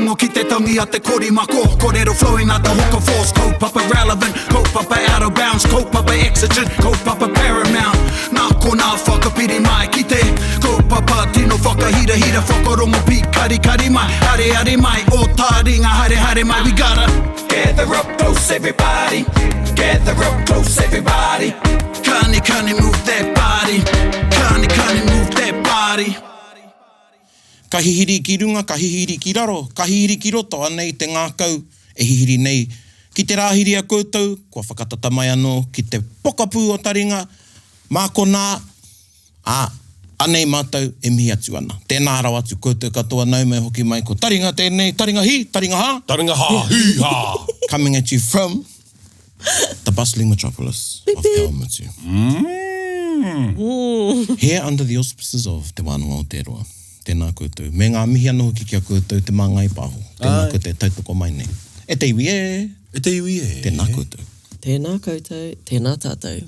rongo ki te tangi a te korimako. Kōrero flowing out the hooker force. Kaupapa relevant, kaupapa out of bounds, kaupapa exigent, kaupapa paramount. Nā ko nā whakapiri mai ki te kaupapa tino whakahira hira whakarongo pi kari mai. Hare mai, o Taringa hare mai. We gotta gather up close everybody. Gather up close everybody. Kani move that body. Kani move that body. Ka hihiri ki runga, ka hihiri ki raro, ka hihiri ki roto, anei te ngākau e hihiri nei. Ki te rāhiri a koutou, kua whakatata mai anō, ki te pokapū o Taringa, māko nā, anei mātou e mihi atu ana. Tēnā rau atu koutou katoa nau mai hoki mai ko Taringa tēnei, Taringa hi, Taringa ha. Taringa ha, hi ha. Coming at you from the bustling metropolis of Kaumatu. Here under the auspices of Te Wānanga Aotearoa. Tēnā koutou. Me ngā mihi anō hoki kia koutou te māngai pāho. Tēnā koutou tautoko mai nei. E te iwi e. E te iwi e. Tēnā koutou. Tēnā koutou, tēnā tātou.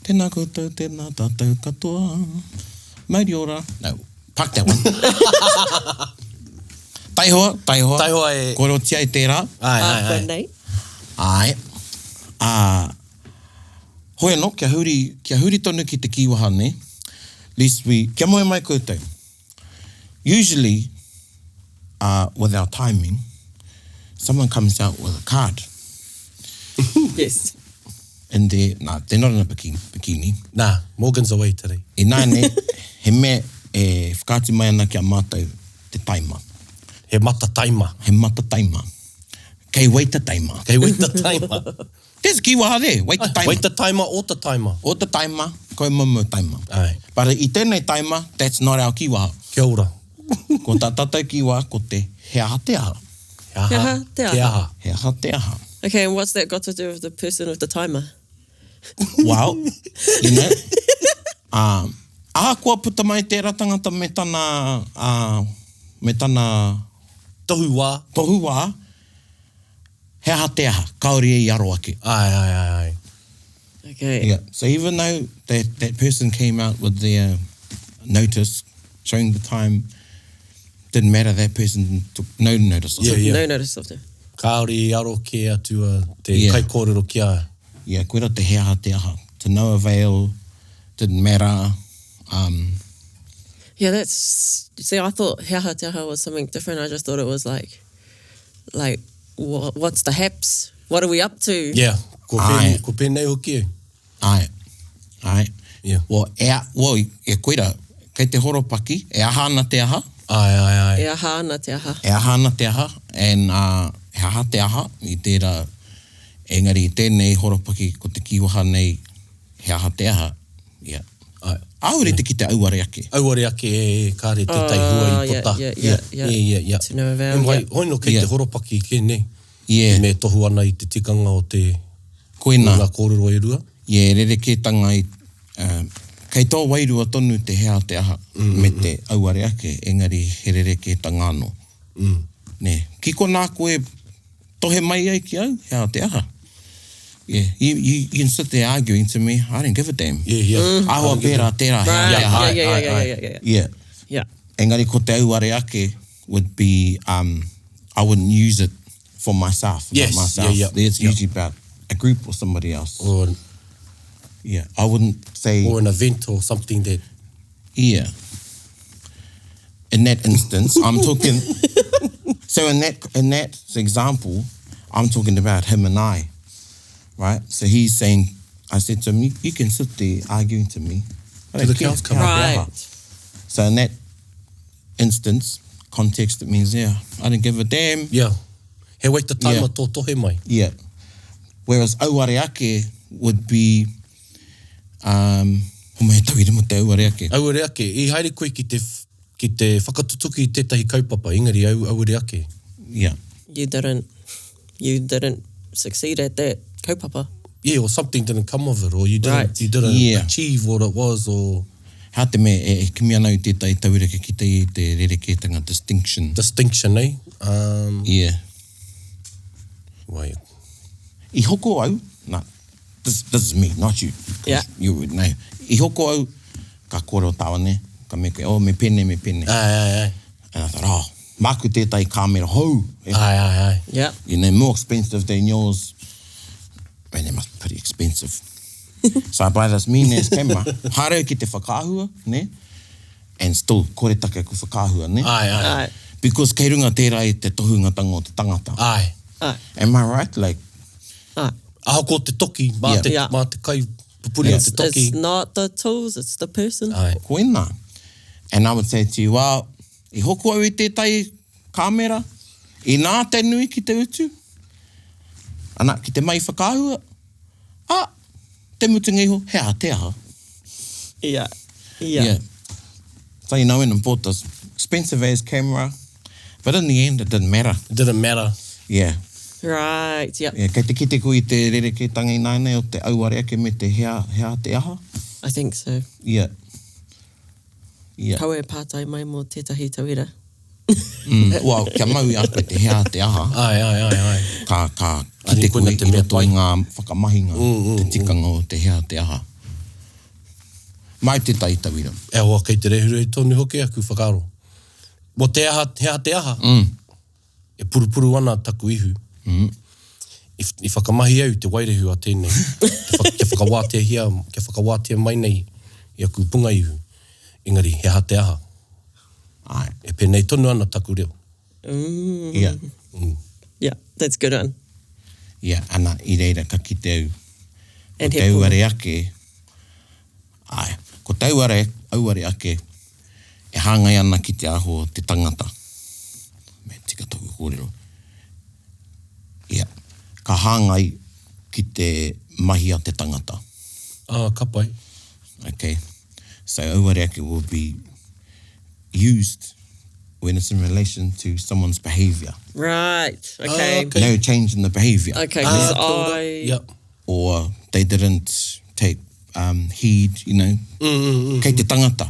Tēnā koutou, tēnā tātou katoa. Mauri ora. No, park that one. Taihoa. Taihoa e. Koro tia i tērā. Ai. Ai. Hoi anō, kia huri tonu ki te kiwaha ne. Kia moe mai koutou. Usually, with our timing, someone comes out with a card. Yes. And they're not in a bikini. Nah, Morgan's away today. E nāne, he me e whakati mai ana kia mātou te taima. He mata taima. He mata taima. Kei waita taima. Kei waita taima. There's kiwaha there, waita taima. Waita taima o ta taima. O ta taima, koe mamu taima. Ai. But I tēnei taima, that's not our kiwaha. Kia ora. Ko tā tātou kiwaha, ko te he aha te aha. He aha te aha. He aha. He aha te aha. Okay, and what's that got to do with the person with the timer? Well, you know, aha kua puta mai tērā tangata me tana tohu wā, he aha te aha, kaori e aro ake. Ai. Okay. Yeah. So even though that person came out with their notice showing the time, didn't matter, that person took no notice of it. Yeah. No notice of them. Kaori aro ke atua te kai kōrero kia. Yeah, koera te he aha te aha. To no avail, didn't matter. Yeah, that's... See, I thought he aha te aha was something different. I just thought it was like what's the haps? What are we up to? Yeah, ko pēnei hoki e. Ai. Yeah. Well, e koera, kei te horopaki, e aha ana te aha. Ai. E aha ana te aha. E aha ana te aha, and he aha te aha, I tērā, engari tēnei horopaki ko te kiwaha nei, he aha te aha. Yeah. Aure te ki te auare ake. Auare ake e kāre te taihua I pota. Yeah. To know about. Hoino kei te horopaki ke ne. Yeah. Me tohu ana I te tikanga o te koina. Ngā kōrero e rua. Yeah, rerekētanga I kei tō wairua tonu te he aha te aha me te auare ake, engari he rerekētanga anō. Ne, kiko nā koe tohe mai ai ki au, he aha te aha. Yeah, you can sit there arguing to me. I don't give a damn. Yeah. Ahua pērā tērā. Yeah. Engari ko te auare ake would be, I wouldn't use it for myself. Yes, myself. yeah. It's usually about a group or somebody else. Or I wouldn't say... Or an event or something that... Yeah. In that instance, I'm talking... So in that example, I'm talking about him and I. Right? So he's saying, I said to him, you can sit there arguing to me. To the cows come out. Right. So in that instance, context, it means, I don't give a damn. Yeah. He waita taima tō tohe mai. Yeah. Whereas auare ake would be, me tauire mo te auare ake. Auare ake. I haere koe ki te whakatutuki I tētahi kaupapa, engari auare ake. Yeah. You didn't succeed at that kaupapa. Yeah, or something didn't come of it, or you didn't achieve what it was, or... Hā te me e kimi ana I tētai tauireke ki te rerekētanga distinction. Distinction, eh? Yeah. Wai. I hoko au, this is me, not you. Yeah. You would know. I hoko au, ka kōrero tāwane, ka me koe, me pene. Ai. And I thought, Māku tētai kāmera hou. Ai. Yeah. You know, more expensive than yours. Man, they must be pretty expensive. So I buy this mean-ass camera. Hārau ki te whakaahua, ne? And still, kore take ku whakaahua, ne? Ai. Because kei runga tērā e te tohungatanga o te tangata. Ai. Am I right? Like, Aho ko te toki, mā te kai pupuri o te toki. It's not the tools, it's the person. Ai. koina. And I would say to you, well, I hoko au i tētai kāmera, I nā te nui ki te utu, ana ki te mai whakaahua, te mutungiho, hea te aha. Yeah. So, you know, when I bought this expensive as camera, but in the end, it didn't matter. It didn't matter. Yeah. Right, yep. Yeah, kei te kite ko I te rereke tangi nāne o te auare ake me te hea te aha. I think so. Yeah. Yeah. Kaue pātai mai mō tētahi tauira. Well, kia mau I koe te hea te aha. Ai. Ka kite koe I roto I ngā whakamahinga, te tikanga o te hea te aha. Mai te tai tauira. E hoa kei te rehuru I tonu hoki aku whakaro. Mo te hea te aha, e purupuru ana taku ihu. I whakamahi au te wairehu a tēnei. Kia whakawātea mai nei I aku punga ihu. Engari, hea te aha. Ai. E pēnei tonu ana taku reo. Yeah. Yeah, that's good one. Yeah, ana I reira ka kite au. And Ko he te auare ake. Ai. Ko te auare ake, e hāngai ana ki te aho o te tangata. Me tika tau kōrero. Yeah. Ka hāngai ki te mahi a te tangata. Ka pai. Okay. So auare ake will be used when it's in relation to someone's behaviour. Right, okay. Okay. No change in the behaviour. Okay, because Yep. Or they didn't take heed, you know. Kei te tangata.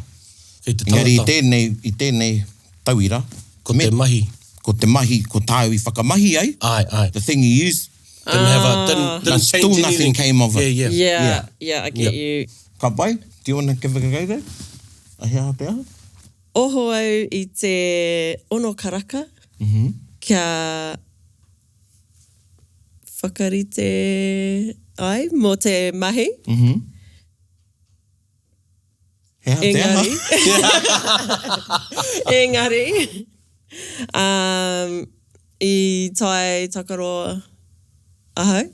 Kei te Engari, tangata. I tēnei tauira. Ko te mahi. Ko te mahi, ko tāu I whakamahi ai. Ai. The thing you used, Didn't but still change nothing anything. came of it. Yeah, I get you. Ka pai, do you want to give a go there? A hea te aha? Oho au I te ono karaka, kia whakarite ai mō te mahi. Hea te aha? Engari. I tai takaroa ahau.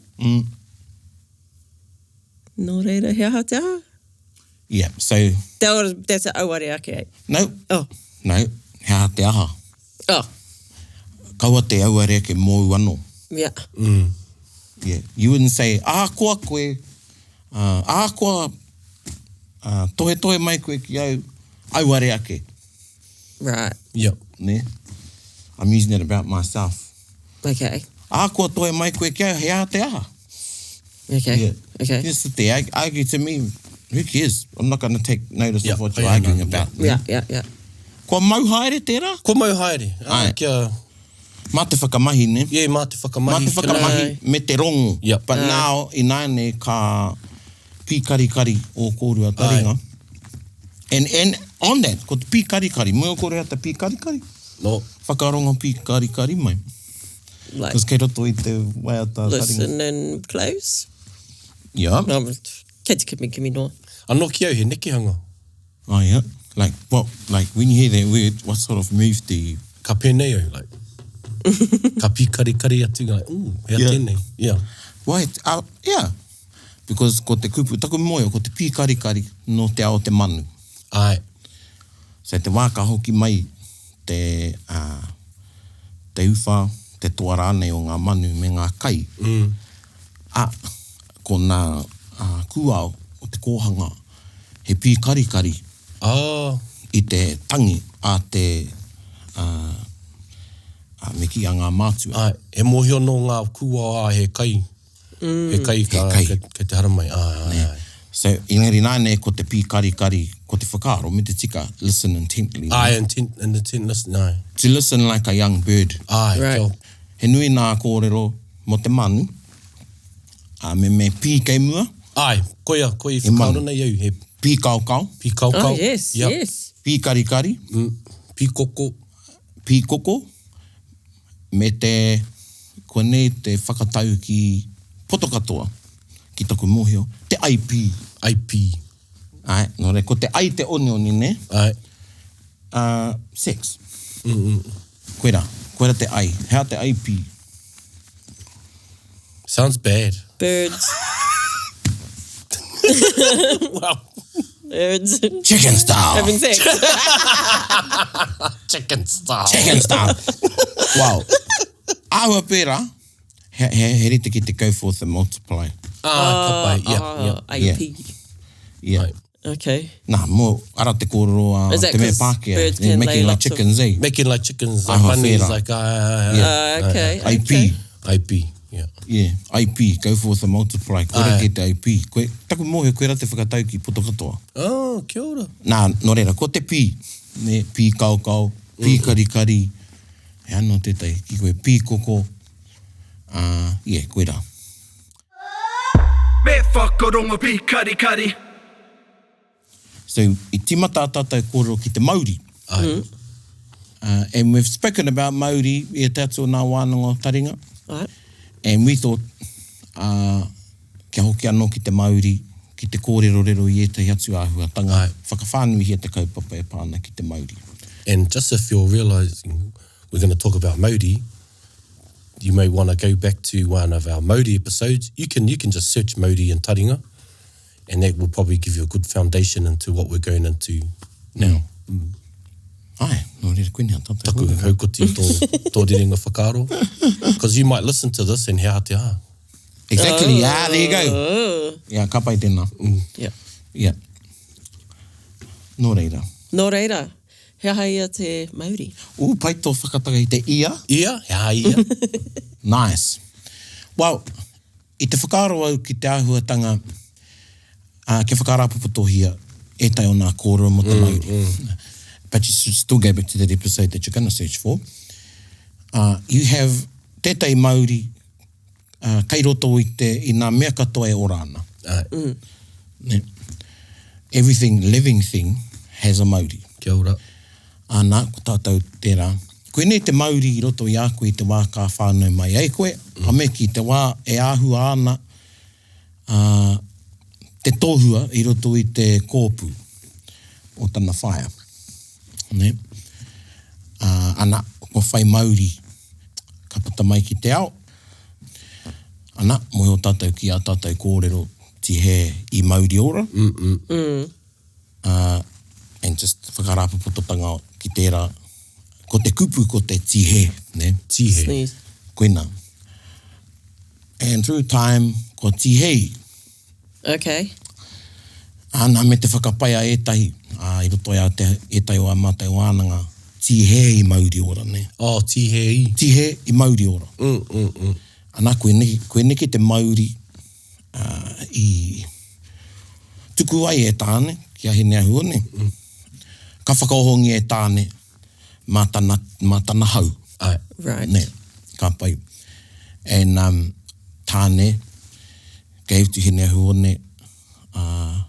Nō reira, hea te aha? Yeah, so, That's a auare ake, eh? no, Oh. no, hea te aha. Oh, Kaua te auare ake mōu anō. yeah. Yeah, you wouldn't say, koa koe, koa, tohe mai koe ki auare ake. Right. Yep. Ne? I'm using it about myself. Okay. Koa tohe mai koe ki hea te aha. Okay. Yeah. Okay. Just sit there, argue to me, who cares? I'm not going to take notice Yeah, of what you're yeah, arguing no, about. Yeah. Kua mau haere tērā? Ko mau haere. Ai. Kia... Mā te whakamahi, ne? Yeah, mā te whakamahi. Mā te whakamahi me te rongo. Yep. But now, I nāne ka pīkarikari o kōrua taringa. And on that, ko te pīkarikari, mua kōrua te pīkarikari. No. Whakarongo pīkarikari mai. Like, Because kei roto I te waiata taringa. listen and close. Yeah. Kei te kimi noa. Anō ki au he nekihanga. Oh, yeah. Like, what? Like, when you hear that word, what sort of move do you... Ka pēnei au, like. Ka pīkarikari atu, like, hea Yeah. tēnei. Yeah. Why? Yeah. Because ko te kupu, taku moe, ko te pīkarikari no te ao te manu. Ai. So te wāka hoki mai te uwha, te toa rānei o ngā manu me ngā kai. Ko nā kuao o te kōhanga, he pīkarikari I te tangi a te me ki a ngā mātua. Ai. E mohio no ngā kua he kai. He kai ka te haramai. Ai. So, ingari nāne ko te pīkarikari, ko te whakaaro, me te tika, listen intently. Ai, intent listen, ai. To listen like a young bird. Ai, Right. kia. He nui nā kōrero mo te manu, me pī kei mua, Ai, koi manu. whakaaro nei au, he pī kaukau, pī kaukau. Oh, yes, Yep. yes. pī karikari, Pī koko. pī koko, me te, koe nei te whakatau ki poto katoa, ki taku mohio, te IP. IP. Ai, no re, ko te ai te oni ne? Ai. Sex. Koera te ai. Hea te IP. Sounds bad. Birds. Wow. Birds. Chicken style. Having sex. Chicken style. Chicken style. Wow. Ahua pera, he rite ki te go forth and multiply. Ka pai. Yeah. IP. Yeah. Right. Okay. Nā, mō ara te kōrero Is that te mea 'cause Pākehā. birds They're can lay making like lots of- chickens, eh? Making like chickens, like Ahua bunnies, whera. like... Okay. IP. Okay. IP, yeah. Yeah, IP, go forth and multiply. Koera Ai. ki te IP. Koe, taku mōhio koera te whakatau ki poto katoa. Oh, kia ora. Nā, no reira, ko te pī. Ne, pī kaukau, pī karikari. E ano te tai, ki koe pī koko. Yeah, koera. Me whakaronga pi kari kari. So, I timata tātou kōrero ki te Mauri. Ai. And we've spoken about Mauri, e tātou nā wānanga Taringa. Right. And we thought, kia hoki anō ki te Mauri, ki te kōrero rero i e te hiatu āhua tanga. Ai. Whakawhānui hia te kaupapa e pāna ki te Mauri. And just if you're realising we're going to talk about Mauri, you may want to go back to one of our Mauri episodes. You can just search Mauri and Taringa, and that will probably give you a good foundation into what we're going into now. Ai, no reira koe nea tātou. Taku haukoti tō rerenga whakaaro. Because you might listen to this and hea te aha. Exactly, there you go. Yeah, ka pai tēnā. Yeah. Yeah. No reira. Nō reira. Hea haia te Mauri. Pai tō whakataka i te ia. Ia, hea ia. Nice. Well, i te whakaaro au ki te āhuatanga, ke whakarapuputohia, e tai o nā kōrero mo te Mauri. But you should still go back to that episode that you're going to search for. You have tētai Mauri, kei roto i nā mea katoa e orana. Ne. Everything living thing has a Mauri. Kia ora. Nā, ko tātou tērā. Koe nei te Mauri i roto i a koe i te wā ka whānau mai ei koe, a me ki te wā e āhua ana te tōhua i roto i te kōpū o tana whaia. Ne? Ana, ko whai Mauri ka pata mai ki te ao. Ana, moe o tātou ki a tātou kōrero ti he i Mauri ora. And just whakarapapototanga ki tērā, ko te kupu, ko te tihe, ne? Tihe. Sneeze. Koina. And through time, ko tihei. Okay. Ana me te whakapaia etahi, i roto ia te etai o a mātai wānanga, tihe i Mauri ora, ne? Oh, tihei. Tihe i Mauri ora. Ana koe neki te Mauri i tuku ai e tāne, kia he nea hua, ne? Ka whakaohongi e tāne, mā tana hau. Ai. Right. Ne, ka pai. And tāne gave to he nea hua, ne,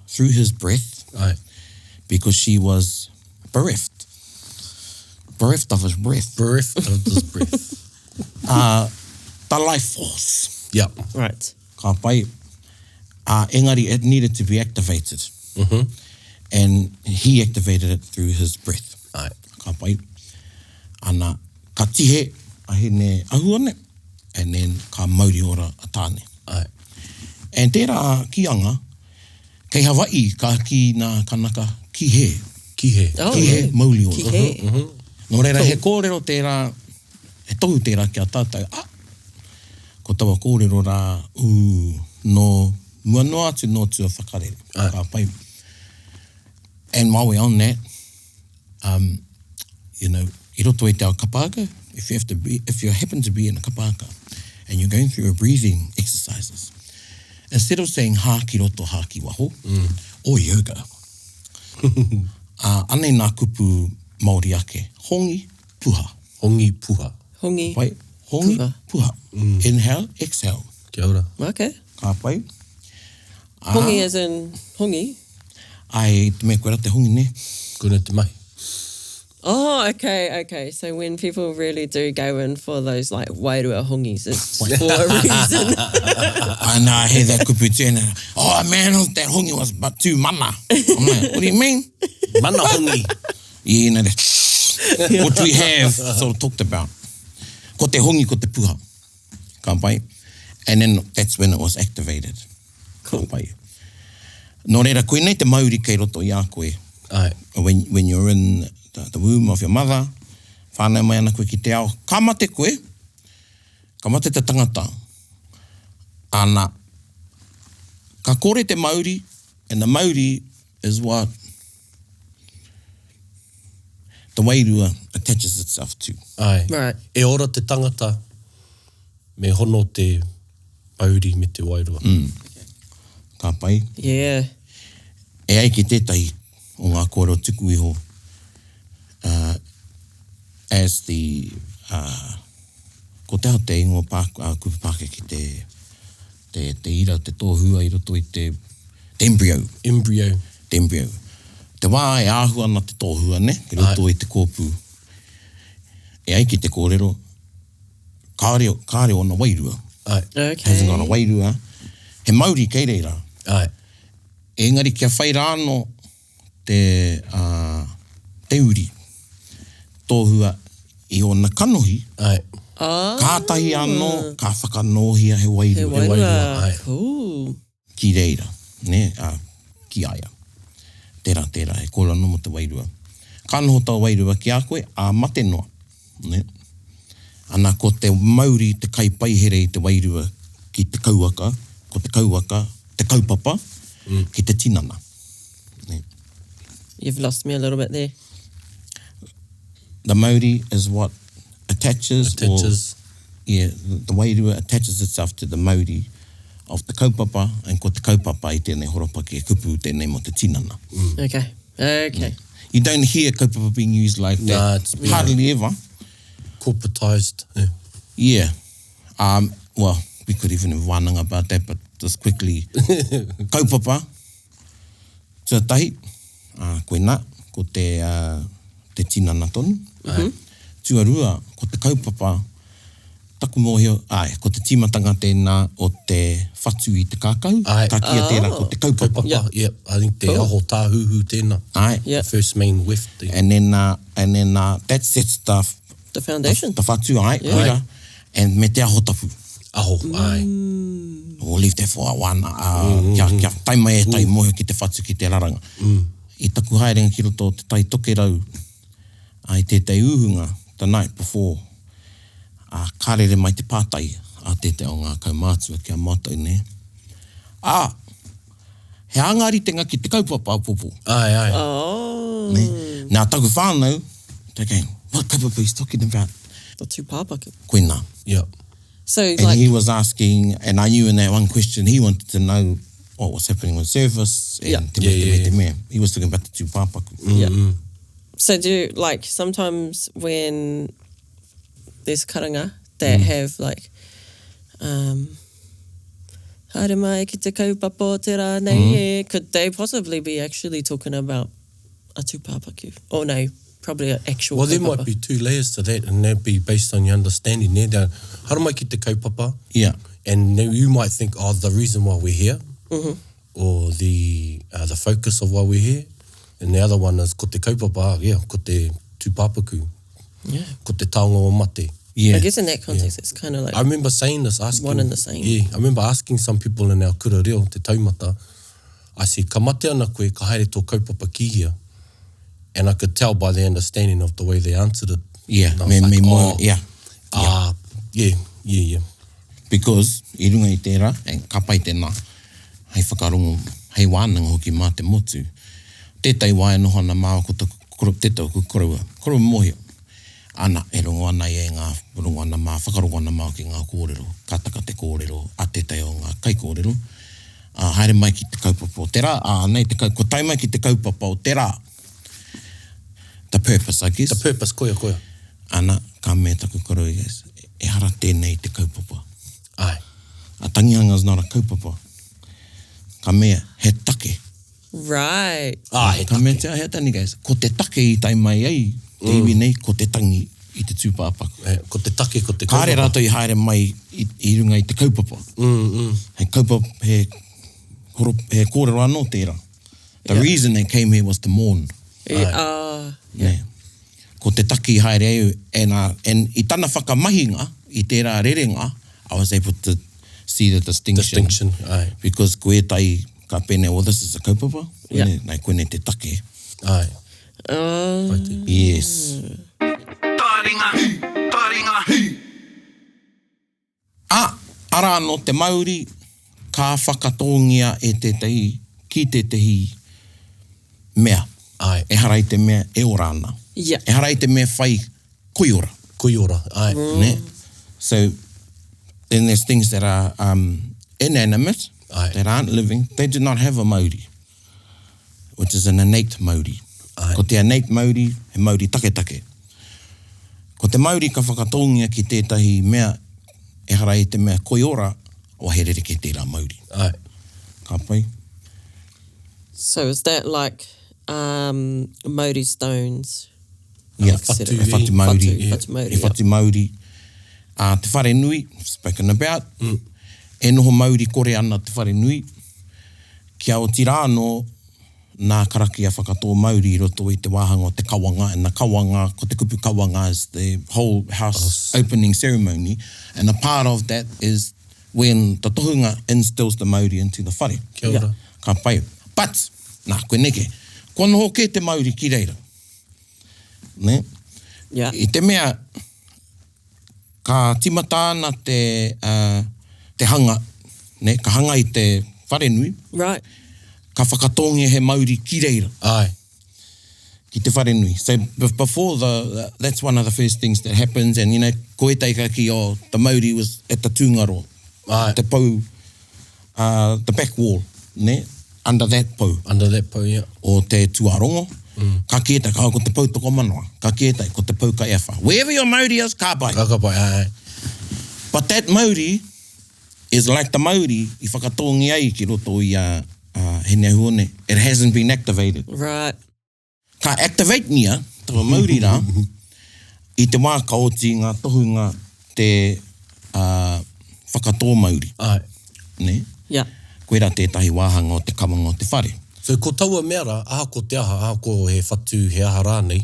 through his breath, Ai. because she was bereft of his breath. Bereft of this breath. The life force. Yep. Right. Ka pai. Engari, it needed to be activated. And he activated it through his breath. Ai. Ka pai. Ana, ka tihe a hene ahua ne, and then ka Mauri ora a tāne. Ai. And tērā kianga, kei Hawaii ka ki nā kanaka kihe. Kihe. Oh, Kihe Mauri ora. Kihe. Nō reira, he kōrero tērā, he tohu tērā ki a tātou, ko tawa kōrero rā, no mua noa atu no tua whakarere. Ai. Ka pai. And while we're on that, you know, I roto e te ao kapaka, if you happen to be in a kapaka and you're going through a breathing exercises, instead of saying haki roto haki waho, or yoga, anei nā kupu Māori ake, hongi puha. Hongi puha. Hongi. Pai, hongi Puha. puha. Inhale, exhale. Kia ora. Okay. Ka pai. Hongi as in hongi. Ai, te mea koera te hongi ne. Kuna te mai. Oh, okay. So when people really do go in for those like wairua hongis, it's for a reason. And I hear that kupu tēnā, oh man, that hongi was but too mana. I'm like, what do you mean? Mana hongi. Yeah, no, what we have sort of talked about. Ko te hongi, ko te puha. Ka pai. And then that's when it was activated. Cool. Ka pai. Nō reira, koe nei te Mauri kei roto i a koe. Ai. When you're in the womb of your mother, whānau mai ana koe ki te ao, ka mate koe, ka mate te tangata. Ana, ka kore te Mauri, and the Mauri is what the wairua attaches itself to. Ai. Right. E ora te tangata, me hono te Mauri me te wairua. Ka pai. Yeah. E ai ki tētai o ngā kōrero tuku iho, as the, ko te hao te ingo kupu Pākehā ki te ira, te tōhua i roto i te embryo. Embryo. Te embryo. Te wā e āhua ana te tōhua, ne? Ki roto i te kōpū. E ai ki te kōrero, kāre ona wairua. Ai. Okay. Hasn't got a wairua. He Mauri kei reira. Ai. Engari kia whai rāno te uri. Tōhua i ona kanohi. Ai. Oh. Kātahi anō, ka whakanohia he wairua. He wairua. Ai. Cool. Ki reira, ne? Ki aia. Tērā, he kōra no mo te wairua. Ka noho tau wairua ki a koe, a mate noa. Ne? Ana ko te Mauri, te kaipaihere i te wairua ki te kauaka, ko te kauaka, te kaupapa, ki te tinana. Ne? You've lost me a little bit there. The Mauri is what attaches. The wairua attaches itself to the Mauri of the kaupapa, and ko te kaupapa i tēnei horopa ki e kupu tēnei mo te tinana. Okay. You don't hear kaupapa being used like that. Nah, it's hardly ever. Corporatized. Yeah. Well, we could even have wānanga about that, but just quickly. Kaupapa. Tuatahi. Koe nā, ko te tinana tonu. Tuarua, ko te kaupapa, taku mōhio, ko te timatanga tēnā o te whatu i te kākau. Ai. Ka kia tērā ko te kaupapa. Yeah. I think te aho tāhuhu tēnā. Ai. Yeah. The first main weft. And then that sets The foundation. the whatu, ai, Yeah. koira, and me te aho tapu. Aho, ai. We'll leave that for a wana. Kia taimai e tai moho ki te whatu ki te raranga. I taku haerenga ki roto te tai toke rau. Ai tētai uhunga, the night before. Kārere mai te pātai a tētai o ngā kaumātua kia mātou, ne? He angari tenga ki te kaupapa popo. Ai. Oh. Ne? Nā taku whānau, they're going, what kaupapa he's talking about? The tūpāpaku. Koe nā. Yeah. So And like, he was asking, and I knew in that one question, he wanted to know what was happening with service. And te mea. He was talking about the tūpāpaku. yeah. So do you, like, sometimes when there's karanga that have like, haere mai ki te kaupapa o te rā nei could they possibly be actually talking about a tūpāpaku? Oh no, probably an actual Well, there kaupapa. might be two layers to that, and that'd be based on your understanding there. Hara mai ki te kaupapa, Yeah. and now you might think, the reason why we're here, or the focus of why we're here, and the other one is ko te kaupapa, ko te tūpāpaku, ko te taonga o mate. Yeah. I guess in that context it's kind of like I remember saying this, asking... one and the same. Yeah, I remember asking some people in our kura reo, te taumata, I said, ka mate ana koe, ka haere tō kaupapa ki hia. And I could tell by their understanding of the way they answered it. Yeah. And I was like, Yeah. Because, I runga i tērā, and ka pai tēnā, hei whakarongo, hei wānanga hoki mā te motu. Tētai wāia noho ana māua ko te tētau ku korua. Korua mohio. Ana, e rongo ana i e ngā rongo ana mā, whakarongo ana mā ki ngā kōrero, kataka te kōrero, a tētai o ngā kai kōrero. Haere mai ki te kaupapa o te rā, nei te ko tai mai ki te kaupapa o te rā. The purpose, I guess. The purpose, koia. Ana, ka mea taku korua i guess, e hara tēnei te kaupapa. Ai. A tangihanga is not a kaupapa. Ka mea, he take. right. He Ka mea take. te he tani guys, ko te take i tai mai ei, te iwi nei, ko te tangi i te tūpāpaku. Ko te take, ko te Kāre rātou i haere mai i runga i te kaupapa. Hei kaupapa, he kōrero anō tērā. The reason they came here was to mourn. Yeah. Ko te taki haere au, and i tana whakamahinga, i tērā rerenga, I was able to see the distinction. Because koe tai ka pene, well, this is a kaupapa. Nei koene te take. Ai. Yes. Taringa. Ara no te Mauri, ka whakatongia e te tei, ki te tehi mea. Ai. E harai te mea e orana. Yeah. E harai te mea whai koiora. Koiora, ai. Ne? So, then there's things that are inanimate, that aren't living. They do not have a Mauri, which is an innate Mauri. Ai. Ko te innate Mauri, he Mauri take. Ko te Mauri ka whakatongia ki tētahi mea, e harai te mea koiora, o he rereke tērā Mauri. Ai. Ka pai? So is that like Mauri stones? Yeah, Whatu, e whatu Mauri. Whatu Mauri, E whatu Mauri. Te whare nui, spoken about. E noho Mauri kore ana te whare nui. Kia o tirano, nā karaki a whakatō Mauri roto i te wāhanga o te kawanga, and the kawanga, ko te kupu kawanga is the whole house opening ceremony, and a part of that is when the tohunga instills the Mauri into the whare. Kia ora. Ka pai. But, nā koe neke, ko noho ke te Mauri ki reira. Ne? Yeah. I te mea, ka timata ana te hanga, ne? Ka hanga i te wharenui, Right. ka whakatongia he Mauri ki reira, Ai. ki te wharenui. So before that's one of the first things that happens, and you know, koe teika ki o, the Mauri was at the tūngaro, Ai. te pau, the back wall, ne? Under that pau. Under that po, yeah. O te tuarongo, ka kietai, ko te pau toko manoa, ka kietai, ko te pau ka eawha. Wherever your Mauri is, ka pai. Ka pai, ai. But that Mauri is like the Mauri i whakatongi ai ki roto i he nea huone. It hasn't been activated. Right. Ka activate nia, tawa Mauri rā, i te wā ka oti ngā tohunga te whakatō Mauri. Ai. Ne? Yeah. Koe rā tētahi wāhanga o te kawanga o te whare. So ko taua mea rā, aha ko te aha ko he whatu he aha rānei.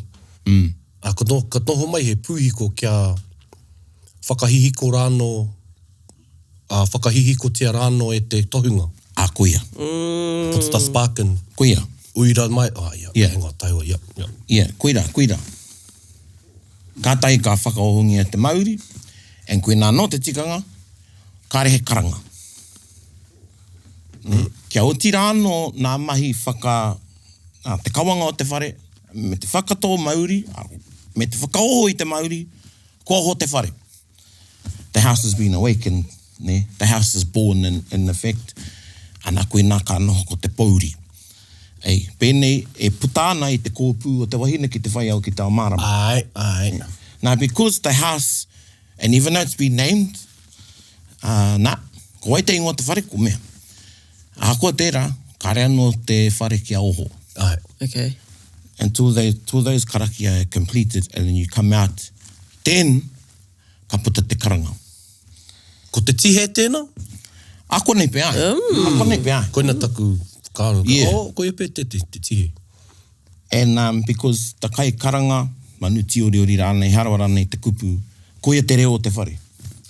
Ka tohu mai he pūhiko kia whakahihiko rāno, whakahihiko tia rāno e te tohunga. Koia. Puts the spark in. Koia. Uira mai, Yeah. Hang on, taiwa, yeah. Yeah, koira. Ka tai ka whakaohungia te Mauri, and koe nā no te tikanga, ka rehe karanga. Kia oti rāno nā mahi te kawanga o te whare, me te whakatō Mauri, me te whakaoho i te Mauri, kua ho te whare. The house has been awakened, ne? The house is born in effect, ana koe nā ka noho ko te pauri. Ei, pēnei, e putāna i te kōpū o te wahine ki te whai au ki te Amarama. Ai. Now, because the house, and even though it's been named, ko ai te ingoa te whare ko mea. Koa tērā, ka rea no te whare ki a oho. Ai. Okay. Until those karaki are completed, and then you come out, then, ka puta te karanga. Ko te tihe tēnā? Ako nei pe ai. Ako nei pe ai. Koina taku kāro. Yeah. Ko e pe te tihe. And because ta kai karanga, manu tioriori rānei, harawa rānei te kupu, koia te reo o te whare.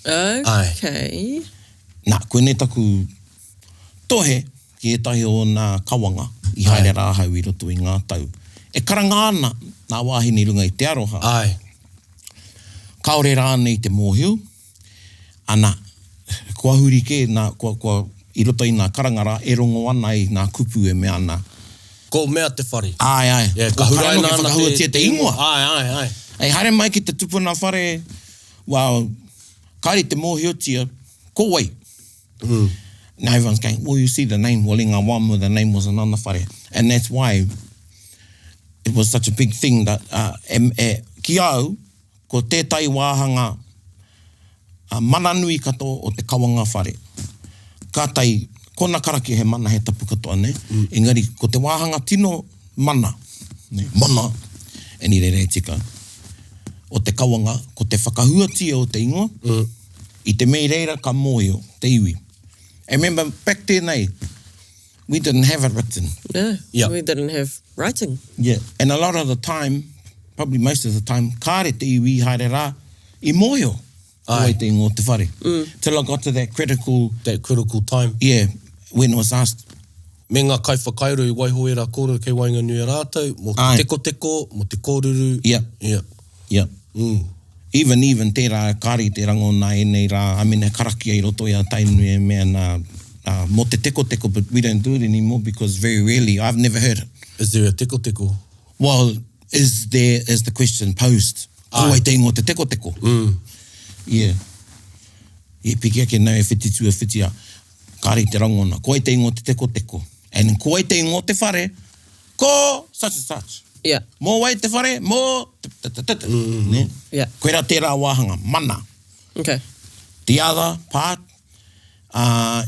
Okay. Koe nei taku tohe ki etahi o nā kawanga i haere rāhau i roto i ngā tau. E karanga ana nā wāhine runga i te aroha. Ai. Kaore rānei te mōhio, ana kua huri ke, kua i roto i nā karanga rā, e rongo ana i nā kupu e mea ana. Ko mea te whare. Ai. Yeah, Ko ka karano huraina ke ana whakahuatia te ingoa. Ai. Ei, haere mai ki te tupuna whare, well, kairi te mōhiotia, ko wai. Now everyone's going, well, you see the name, Walinga Wamu, the name was another whare. And that's why it was such a big thing that ki au, ko tētai wāhanga mananui katoa o te kawanga whare. Ka tai, kona karaki he mana he tapu katoa, ne? Engari, ko te wāhanga tino mana, ne? Mana, e ni re tika. o te kawanga, ko te whakahuatia o te ingoa, I te mei reira ka mōhio, te iwi. And remember, back then, we didn't have it written. No, Yep. we didn't have writing. Yeah. And a lot of the time, probably most of the time, kāre te iwi haere rā, I mōhio. Ai. Ai te ingoa te whare. Till I got to that critical, time. yeah, when it was asked, Me ngā kai whakairo I waiho e rā kōrero kei wainga nui a rātou, mo te Ai. teko, mo te kōruru. yeah, Yeah. yeah. Even tērā kāri te rango nā e nei rā, I mean, karaki ai roto ia tainu e mea nā, mo te teko, but we don't do it anymore because very rarely, I've never heard it. Is there a teko? Well, is the question posed? Ai. Ko e te ingo te teko. Yeah. E piki ake nau e whititu e whitia, kāri te rangona, ko e te ingo te teko. And ko e te ingo te whare, ko such and such. Yeah, Mō wai te whare, mō ne? yeah. Koe rā tērā wāhanga, mana. Okay. The other part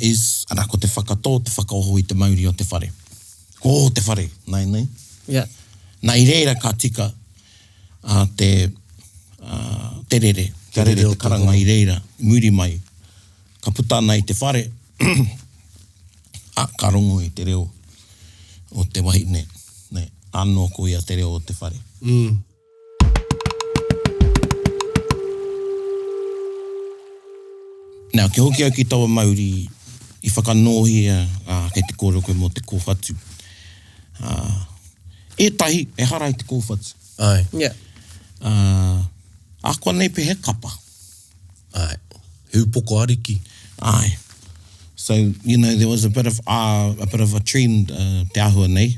is, ana ko te whakatō, te whakaoho I te mauri o te whare. Ko te whare, nei. Yeah. Nā I reira ka tika te rere, kia rere te karanga I reira, muri mai, ka puta nei te whare, ka rongo I te reo o te wahi, ne, anō ko ia te reo o te whare. Now, ke hoki au ki taua Mauri, I whakanohia kei te kōrero koe mō te kōwhatu. Ētahi, e harai te kōwhatu. Ai. Yeah. Ākua nei pe he kapa. Ai. Hūpoko ariki. Ai. So, there was a bit of a trend te ahua nei,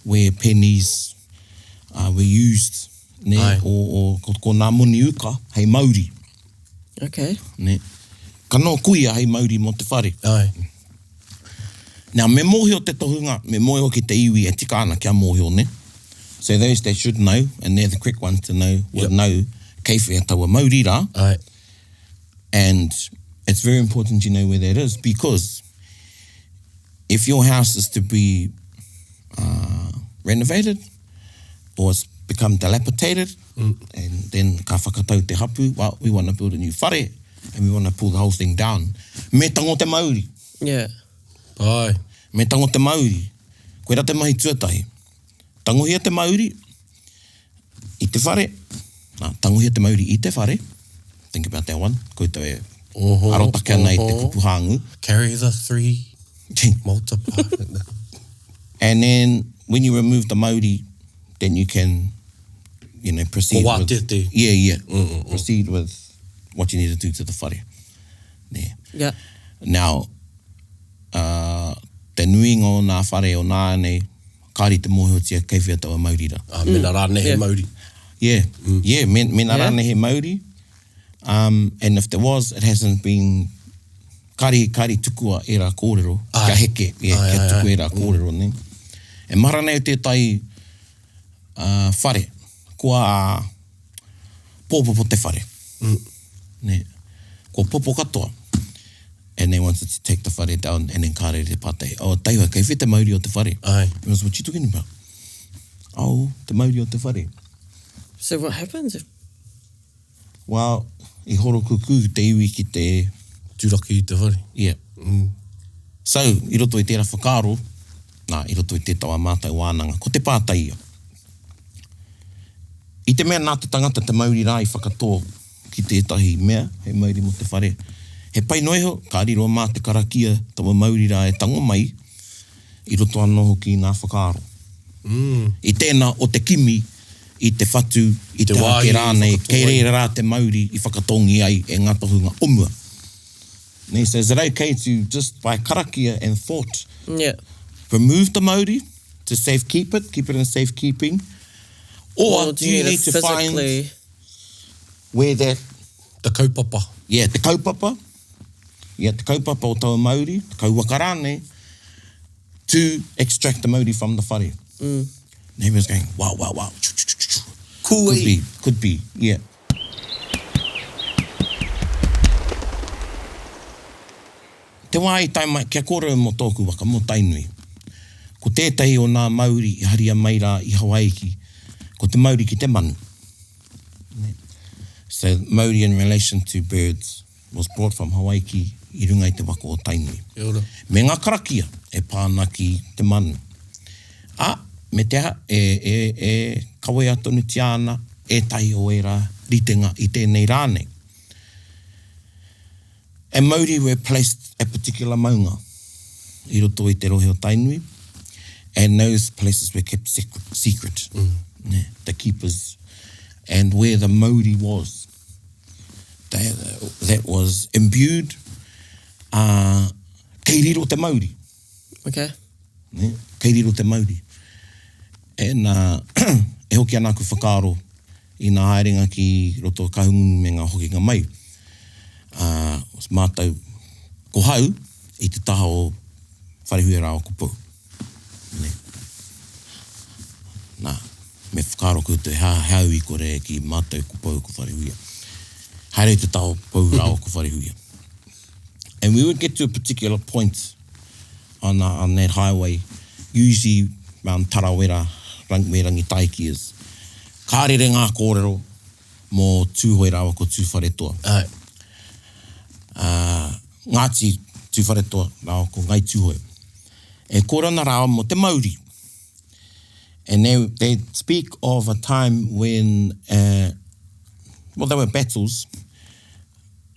where pennies were used, ne, Ai. o ko nā moni uka, hei Mauri, Okay. ne. Ka no kuia hei Mauri mo te whare. Ai. Now, me mōhio te tohunga, me mōhio ki te iwi e tika ana kia mōhio, ne? So those that should know, and they're the correct ones to know, would know kei whea taua Mauri rā. Ai. And it's very important you know where that is, because if your house is to be renovated or it's become dilapidated, and then ka whakatau te hapu, well, we want to build a new whare, and we want to pull the whole thing down. Me tango te Mauri. Yeah. Ai. Me tango te Mauri. Koe rā te mahi tuatahi. Tangohia te Mauri I te whare. Tangohia te Mauri I te whare. Think about that one. Koe tau e arotake ana I te kupuhāngu. Carry the 3, multiply. And then when you remove the Mauri, then you can, proceed Ko wā with... te. Yeah. Proceed with what you need to do to the whare. There. Yeah. Now, te nuinga o nā whare o nā nei, kāri te mōhiotia kei whia taua Mauri rā. Mena rāne he Mauri. Yeah, mena rāne he Mauri. And if there was, it hasn't been kāri tukua e rā kōrero, kia heke, kia tuku e rā kōrero, ne. E mara nei o tētai whare, kua pōpopo te whare. Ne. Kua popo katoa. And they wanted to take the whare down, and then kāre te pātai. Oh, taiwa, kei whi te Mauri o te whare. Ai. He was, what you talking about? Oh, te Mauri o te whare. So what happens? Well, I horo kuku te iwi ki te... Tūraki I te whare. Yeah. So, I roto I tērā whakaaro, I roto I te tawa mātai wānanga, ko te pātai ia. I te mea nā te tangata te Mauri rā I whakatō ki tētahi mea, he Mauri mo te whare. He pai noiho, ka riro mā te karakia tawa Mauri rā e tango mai, I roto anō hoki nā whakaaro. I tēnā o te kimi, I te whatu, I te hake rānei, kei reira rā te Mauri I whakatongi ai e ngā tohunga omua. Ne, so is it okay to just by karakia and thought remove the Mauri to keep it in safekeeping? Or do you need to find where that... The kaupapa. Yeah, te kaupapa. Yeah, te kaupapa o taua Mauri, te kauwaka rānei, to extract the Mauri from the whare. And everyone's going, wow. Could be, yeah. Te wā I tai mai, kia kōrero mo tōku waka, mo tainui. Ko tētahi o nā Mauri I haria mai rā I Hawaii, ko te Mauri ki te manu. So Mauri in relation to birds was brought from Hawaii ki I runga I te wako o Tainui. Kia ora. Me ngā karakia e pāna ki te manu. Me te aha, e kawe atonu tiana, e tai o e rā ritenga I tēnei rānei. And Mauri were placed at particular maunga I roto I te rohe o Tainui, and those places were kept secret. The keepers. And where the Mauri was, that was imbued kei riro te Mauri. Okay. Kei riro te Mauri. And e hoki ana ku whakaaro I ngā haerenga ki roto kahungu me ngā hoki ngā mai. Was mātou ko hau I te taha o wharehuia rā o kupau. Nā, me whakaaro ku te hau I kore ki mātou kupau ko wharehuia. Haere te taha o pau rā o ko wharehuia. And we would get to a particular point on that highway, usually around Tarawera, me rangi taiki is, kārere ngā kōrero mō tūhoi rawa ko tūwharetoa. Ngāti tūwharetoa rawa ko ngai tūhoi. E kōrana rawa mō te Mauri. And they speak of a time when, well, there were battles,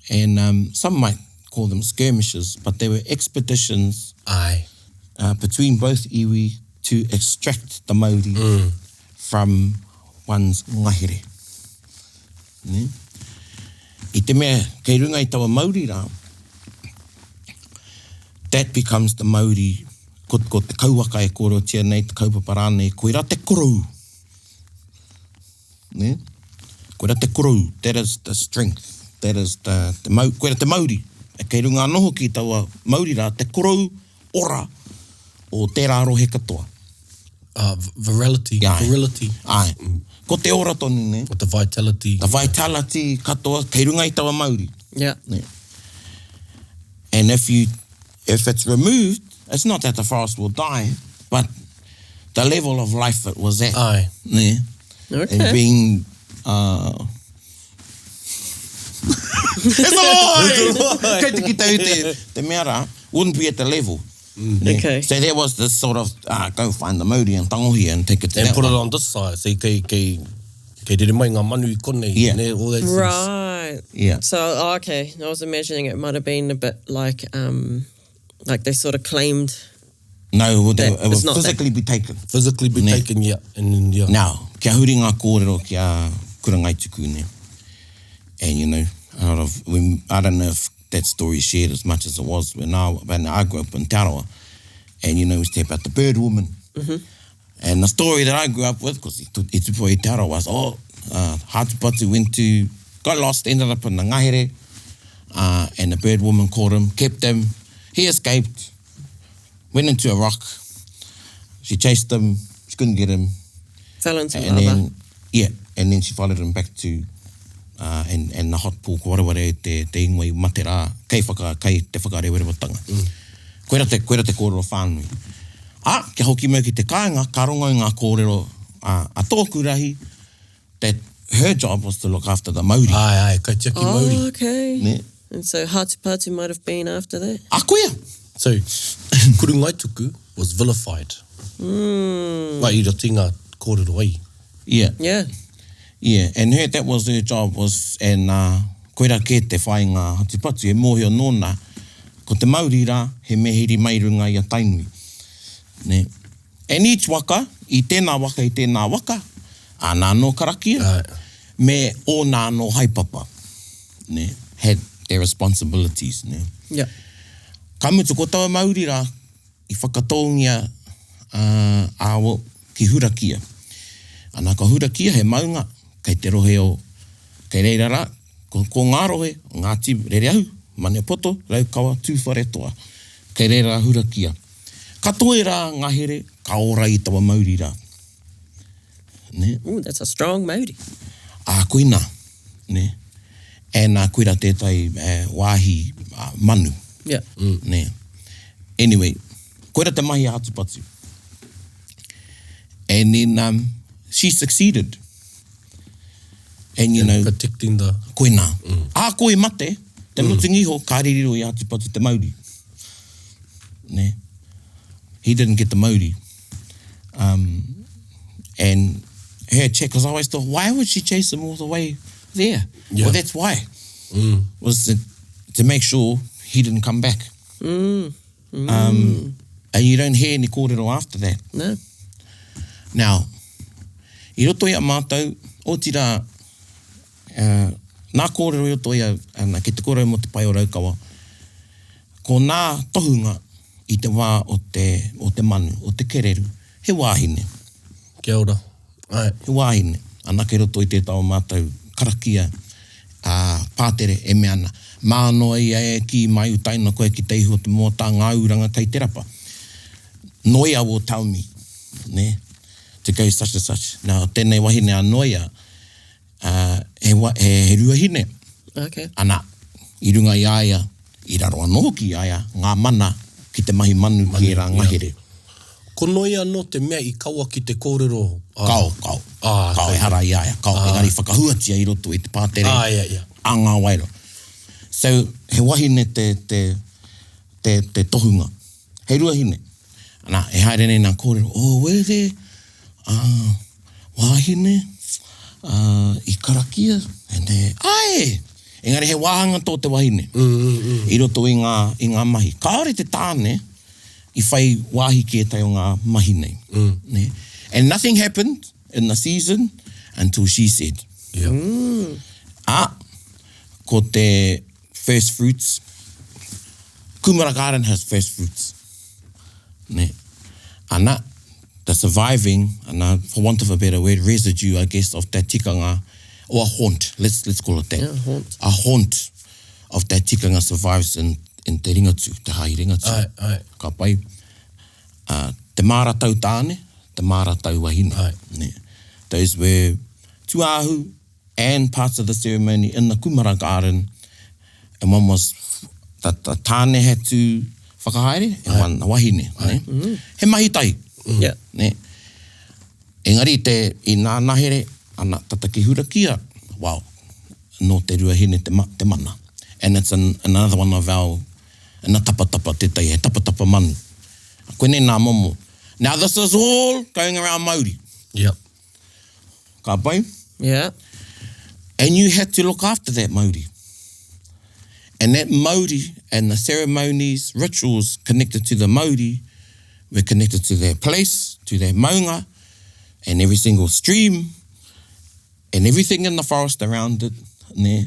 and some might call them skirmishes, but there were expeditions between both iwi to extract the Mauri from one's ngahere. I te mea, kei runga I tawa Mauri rā, that becomes the Mauri, ko te kauaka e kōrero tia nei, te kaupapa rānei, koe rā te korou. Koe rā te korou, that is the strength, that is koe rā te Mauri. E kei runga noho ki tawa Mauri rā, te korou ora o tērā rohe katoa. Virility. Ai. Ko te ora tonu, ne? With the vitality. The vitality katoa, kei runga I tawa Mauri. Yeah. And if it's removed, it's not that the forest will die, but the level of life it was at. Aye. Ne? Okay. And being... It's a lie! Kei tiki tau te mea rā, wouldn't be at the level. Okay. So there was this sort of, go find the Mauri and tangohia and take it to And that put one. it on this side. So kei rere mai ngā manu I konei. Yeah. Ne, all that things. Right. Yeah. So, okay. I was imagining it might have been a bit like they sort of claimed. No, it It's would not physically be taken. Physically be taken, yeah. And then, yeah. Now, kia huri ngā kōrero kia kurangai tuku ne. And, I don't know if that story is shared as much as it was when I grew up in Tarawa. And, we used to hear about the bird woman. Mm-hmm. And the story that I grew up with, because I tupu I Tarawa, was, Hātūpātū got lost, ended up in the ngahere, and the bird woman caught him, kept him. He escaped, went into a rock. She chased him, she couldn't get him. Fell into And lava. and then she followed him back to and the hot pool, ko wareware te ingoi mate rā, kei te whakarewerewatanga. Koe ra te kōrero whānui. Kia hoki mau ki te kāinga, ka rongo I ngā kōrero a tōku rahi, that her job was to look after the Mauri. Ai, kaitiaki Mauri. Oh, okay. Ne? And so Hātūpātū might have been after that. Koea! So, kurungaituku was vilified. Like I tinga kōrero ai. Yeah. Yeah. Yeah, and that was her job, and koe ra ke te whai ngā Hātūpātū, e mōhio nōna, ko te Mauri rā, he mehiri mai runga I a Tainui. Ne? And each waka, I tēnā waka, a nā no karakia, me o nā no haipapa, ne? Had their responsibilities. Ne? Yeah. Ka mutu ko tawa Mauri rā, I whakatōngia awo ki hurakia. Ana ka hurakia he maunga, kei te rohe o, kei reira rā, ko ngā rohe, Ngāti rere ahu, mane poto, raukawa, tūwharetoa, kei reira hurakia. Ka toe rā ngahere, ka ora I tawa Mauri rā. Ne? Ooh, that's a strong Mauri. Koe nā, ne? And koe ra tētai wāhi manu. Yeah. Ne? Anyway, koe ra te mahi a Hātūpātū. And then she succeeded. And you know, protecting the... koe nā. A koe mate, te mutingiho, kāririro i Hātūpātū te Mauri. Ne? He didn't get the Mauri. And her check, because I always thought, why would she chase him all the way there? Yeah. Well, that's why. Was to make sure he didn't come back. And you don't hear any kōrero after that. No. Now, I roto ia mātou, o tira, nā kōrero i roto ia, ki te kōrero mo te pai o Raukawa, ko nā tohunga i te wā o te manu, o te kereru, he wāhine. Kia ora. Ai. He wāhine. Anake roto i te tau mātou karakia, pātere e me ana. Mānoa ia e ki mai utaina koe ki te iho te mōtā ngā uranga kei te rapa. Noia will tell me, ne, to go such and such. Now, tēnei wahine a noia, he ruahine. Okay. Ana, i runga i aia, i raro anō ki aia, ngā mana ki te mahi manu ki rā ngahere. Ko noia no te mea i kaua ki te kōrero? Kau. Kau e hara i aia. Kau engari whakahuatia i roto i te pātere. A ngā wairo. So, he wahine te tohunga. He ruahine. Ana, e haere nei nā kōrero. Oh, where there? Wahine? I karakia? And ai! Engari, he wāhanga tō te wahine. I roto i ngā mahi. Kāore te tāne, I whai wāhi ki e tai o ngā mahi nei. Ne? And nothing happened in the season until she said. Ko te first fruits. Kumara Garden has first fruits. Ne? Ana, the surviving, for want of a better word, residue, I guess, of that tikanga, or a haunt, let's call it that. Yeah, haunt. A haunt of that tikanga survives in te ringatu, te hai ringatu. Ai. Ka pai. Te māratau tāne, te māratau wahine. Ne? Those were tuahu and parts of the ceremony in the Kumara Garden. And one was that the tāne had to whakahaere, and one the wahine. Ne? He mahi tai. Yeah. Ne? Engari i nā nahere, ana tataki hurakia, wow, no te ruahine te mana. And it's another one of our, ina tapatapa te tai, he tapatapa manu. Koe nei nā momo. Now this is all going around Mauri. Yep. Ka pai? Yeah. And you had to look after that Mauri. And that Mauri and the ceremonies, rituals connected to the Mauri were connected to their place, to their maunga, and every single stream, and everything in the forest around it. Ne?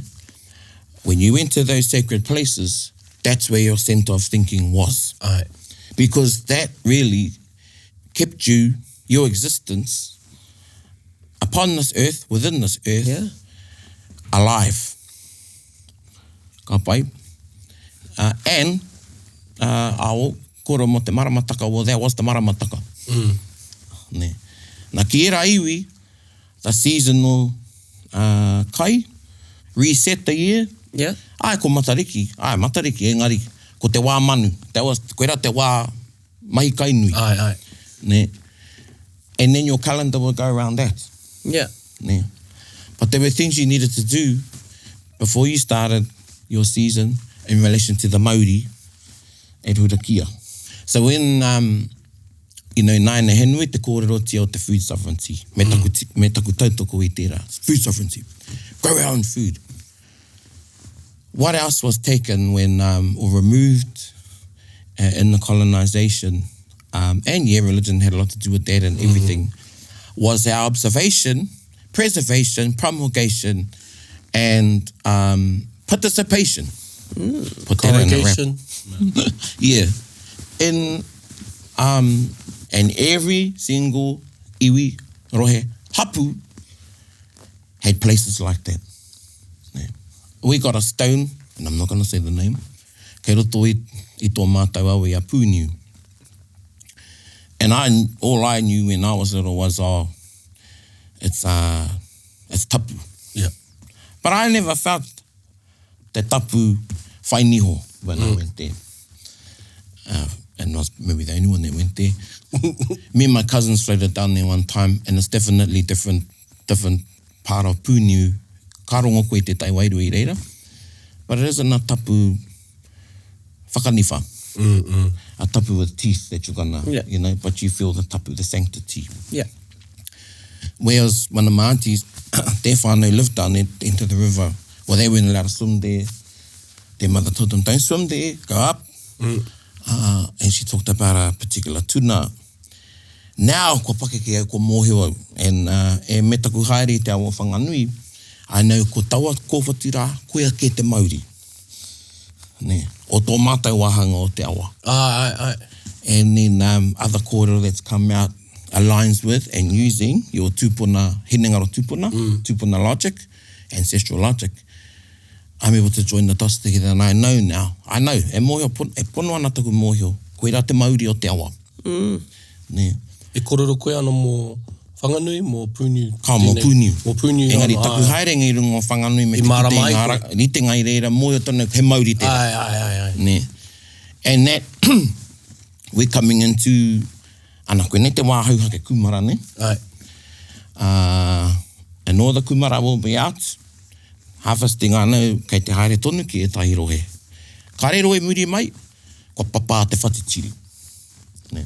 When you went to those sacred places, that's where your centre of thinking was. Ai. Because that really kept you, your existence, upon this earth, within this earth, alive. Ka pai. And, ao, kora mo te maramataka, well, that was the maramataka. Ne. Nā ki era iwi, the seasonal kai, reset the year. Yeah. Ai, ko matariki, engari, ko te wā manu. That was, koe rā te wā mahi kainui. Ai. Ne. And then your calendar will go around that. Yeah. Ne. But there were things you needed to do before you started your season in relation to the Mauri at Hurakia. So when, nai ne henui te kōrero o te food sovereignty. Me taku tautoko I tērā. Food sovereignty. Grow our own food. What else was taken when, or removed in the colonization, and religion had a lot to do with that and everything, was our observation, preservation, promulgation, and participation. Put that in a wrap. Yeah. And every single iwi, rohe, hapu, had places like that. Yeah. We got a stone, and I'm not going to say the name, kei roto I tō mātau au I a pūniu. And all I knew when I was little was, it's tapu. Yeah. But I never felt the tapu whainiho when I went there. And I was maybe the only one that went there. Me and my cousins floated down there one time, and it's definitely different part of Pūniu ka rongo koe te tai wairu I reira. But it isn't a tapu whakaniwha. A tapu with teeth that you're gonna, you know, but you feel the tapu, the sanctity. Yeah. Whereas one of my aunties, their whānau lived down into the river. Well, they weren't allowed to swim there. Their mother told them, don't swim there, go up. And she talked about a particular tuna. Now, ko pakeke au ko mōhio au. And e me taku haere te awa whanganui, I know ko taua kōwhatu rā, koe a ke te Mauri. Ne, o tō mātai wahanga o te awa. And then other kōrero that's come out aligns with and using your tūpuna, hinengaro tūpuna, tūpuna logic, ancestral logic. I'm able to join the dots together and I know now. I know, e mōhio, e pono ana taku mōhio, koe rā te Mauri o te awa. Ne. E kororo koe ana mō whanganui, mō pūniu? Ka mō pūniu. Mō pūniu. Engari taku haere ngai rungo whanganui me te kite rite ngai reira, mōhio tonu, he Mauri te. Ne. And that, we're coming into, ana koe ne te wāhau hake kumara, ne? And all the kumara will be out. Harvesting anau kei te haere tonu ki e tahi rohe. Ka re rohe muri mai, ko papa te whatitiri. Ne.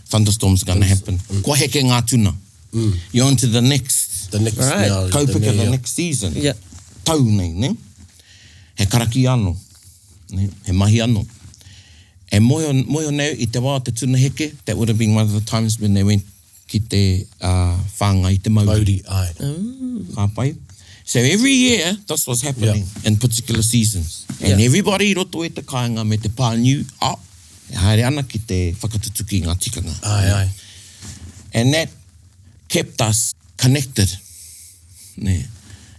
Thunderstorms gonna happen. Ko heke ngā tuna. You're on to the next. The next. Right. Kaupika the next season. Yeah. Tau nei, ne? He karaki anō. Ne? He mahi anō. E moio neu I te wā te tuna heke, that would have been one of the times when they went ki te whanga I te Mauri. Ka pai. So every year, that's what's happening in particular seasons. And everybody roto e te kāinga me te pāniu, e haere ana ki te whakatutuki ngā tikanga. And that kept us connected. Ne.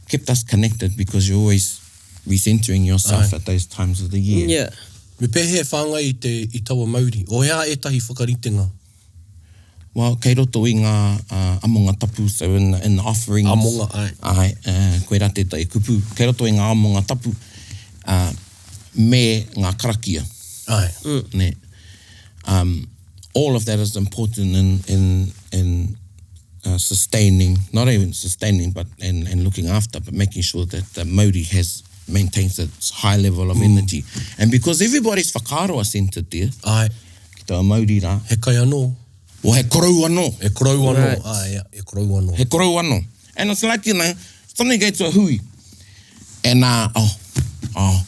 Kept us connected because you're always recentering yourself at those times of the year. Yeah. Me pehe whāngai I taua Mauri. O hea e tahi whakaritenga? Well, kei roto I ngā amonga tapu, so in the offerings. Amonga, koe rā te tai kupu. Kei roto I ngā amonga tapu, me ngā karakia. Ne. All of that is important in sustaining, not even sustaining, but and looking after, but making sure that the Mauri maintains its high level of energy. And because everybody's whakaroa centered there, ki taua Mauri rā. He kai anō. O he korau anō. E korau anō. Right. E korau anō. He korau anō. And it's like, you know, something go to a hui. And, I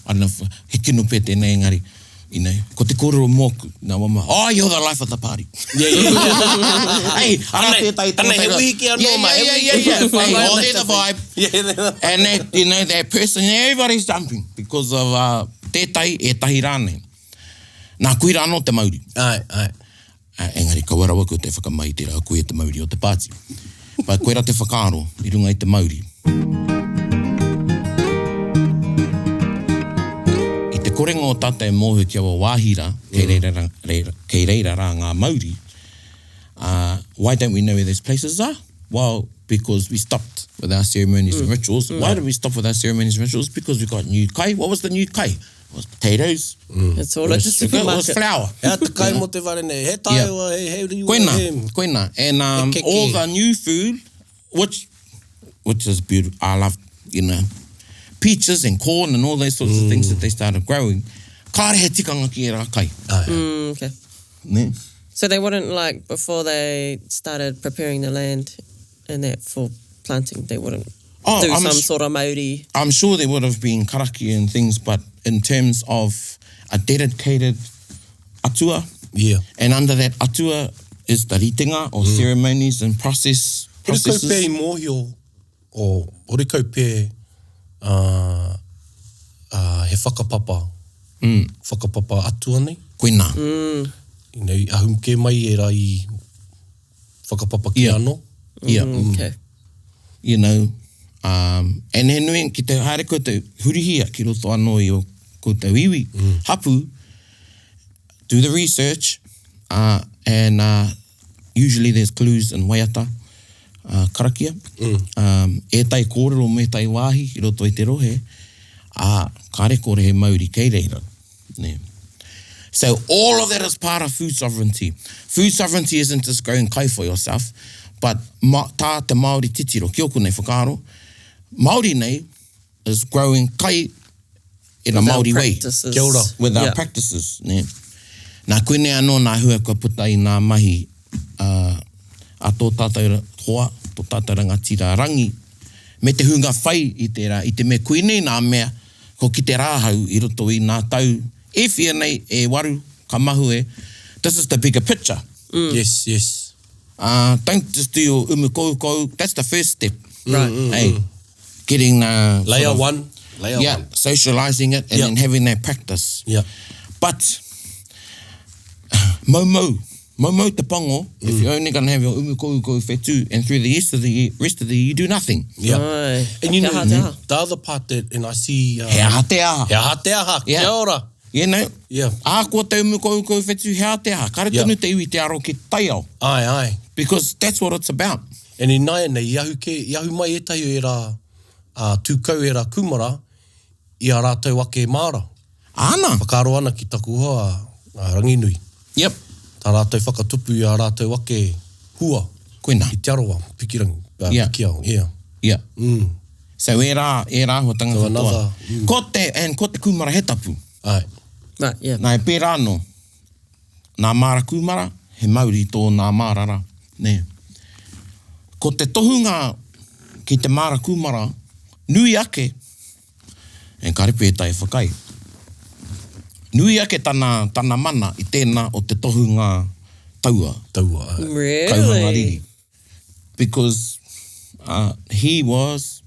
don't know, he kinu pē tēnei engari, you know, ko te kororo mōku, nā wama, you're the life of the party. Hey, ana tētai. Tana he wiki anō, ma. Yeah. Hey, they're the vibe. And that, you know, that person, everybody's jumping because of tētai e tahi rānei. Nā kui rāno te Mauri. Engari, kawarawa ko te whakamaitera, koe te Mauri o te pāti. But koe rā te whakaaro, I runga I te Mauri. I te korenga o tata e mōhu ki awa wāhira, kei reira rā ngā Mauri, why don't we know where those places are? Well, because we stopped with our ceremonies and rituals. Why did we stop with our ceremonies and rituals? Because we got new kai. What was the new kai? It was potatoes. It's all at the sugar, it was supermarket. flour. Hea te kai mo te warene, he taiwa, he riwa. Koina. And all the new food, which is beautiful. I love, you know, peaches and corn and all those sorts of things that they started growing. Kāre he tikanga ki e rā kai. Okay. Ne? So they wouldn't, like, before they started preparing the land and that for planting, they wouldn't do some sort of Mauri. I'm sure there would have been karaki and things, but in terms of a dedicated atua, and under that atua is the ritenga or ceremonies and processes. Hore kau pē I mōhio, hore kau pē he whakapapa. Whakapapa atua nei. Koina. You know, ahum ke mai e rā I whakapapa ki anō. Okay. You know, and he nui, ki te haere ko te hurihia ki roto anō I o ko te iwi. Hapu, do the research, and usually there's clues in waiata, karakia. E tai kōrero me tai wāhi I roto I te rohe, kāre kore he Mauri kei reira. Ne. So all of that is part of food sovereignty. Food sovereignty isn't just growing kai for yourself, but tā te Māori titiro, ki oku nei whakaaro. Māori nei, is growing kai in a Māori way. Kia ora. With our practices. Ne? Nā koene anō nā hua kua puta i nā mahi a tō tātou hoa, tō tātou rangatira rangi, me te hunga whai i te me koene nā mea, ko ki te rāhau i roto i nā tau, e whia nei, e waru, ka mahu e, this is the bigger picture. Yes, yes. Don't just do your umukou, that's the first step. Right. Hey, getting Layer one. Layer one. socializing it and then having that practice. Yeah. But Momo te pango, if you're only going to have your umukou whetu, and through the rest of the year, you do nothing. Yeah. Ai. And you know, Kia hata. the other part that, and I see... Hea te aha. Hea te aha. Yeah. Kia ora. You know, Yeah. kua te umukou whetu, hea te aha. Kare tonu te iwi te aro ki taiao. Ai. Because that's what it's about. And i nai nei, iahu mai e tahi e rā tūkau e rā kumara, i a rātou ake māra. Ana. Whakaro ana ki taku hoa a ranginui. Yep. Tā rātou whakatupu i a rātou ake hua. Koina. I te aroa, pikirangi. Yeah. Pikiao, yeah. Yeah. So rā ho tangata So another, toa. Ko te kumara he tapu. Ai. Right, yeah. Nā e pērā anō. Nā māra kumara, he Mauri tō nā mārara. Ne. Ko te tohunga ki te māra kumara, nui ake, en ka repe tai whakai. Nui ake tana mana i tēnā o te tohunga taua. Taua, ai. Kauhanga riri. Really? Because he was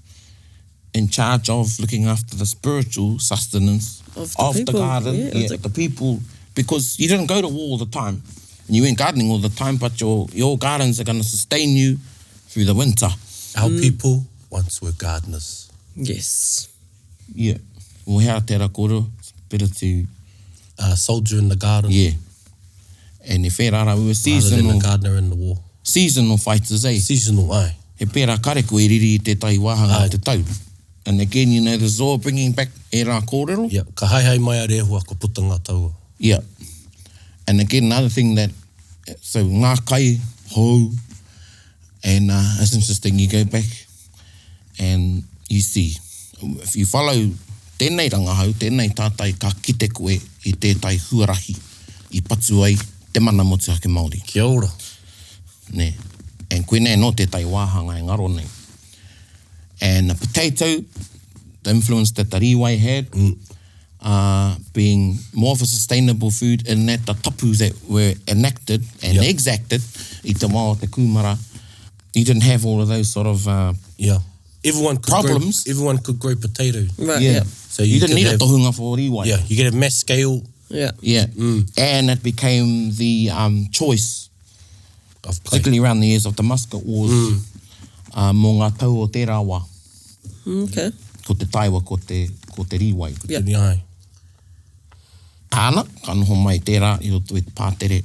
in charge of looking after the spiritual sustenance Of of the the people, garden, yeah, of the- the people, because you didn't go to war all the time, and you went gardening all the time, but your gardens are going to sustain you through the winter. Our people once were gardeners. Yes. Yeah. Well, hea te rakoro, it's better to, Soldier in the garden. yeah. And if wherara, we were Rather than a seasonal, gardener in the war. seasonal fighters, eh? Seasonal, ai. He pērā kare koe riri i te tai wāhanga Ai. o te tau. And again, you know, this is all bringing back e rā kōrero. Yeah, ka haihai mai a rehua ko putanga taua. Yeah. And again, another thing that, so ngā kai, hou, and it's interesting, you go back and you see, if you follow tēnei rangahau, tēnei tātai ka kite koe i tētai huarahi, i patu ai te mana motu hake Māori. Kia ora. Ne. And koenei no tētai wāhanga e ngaro nei. And the potato, the influence that the riwai had, being more of a sustainable food in that the tapu that were enacted and exacted i te wā o te kumara, you didn't have all of those sort of Yeah. Everyone could Problems. Everyone could grow potato. Right, yeah. So you didn't could need a have- tohunga for riwai. Yeah, you get a mass scale Yeah. Yeah. And it became the choice, of play. particularly around the years of the Muscat Wars, mō ngā tau o tērā wā, Okay. ko te taiwa, ko te riwai. Yeah. Tēnei ai. Āna, ka noho mai tērā i roto i te pātere,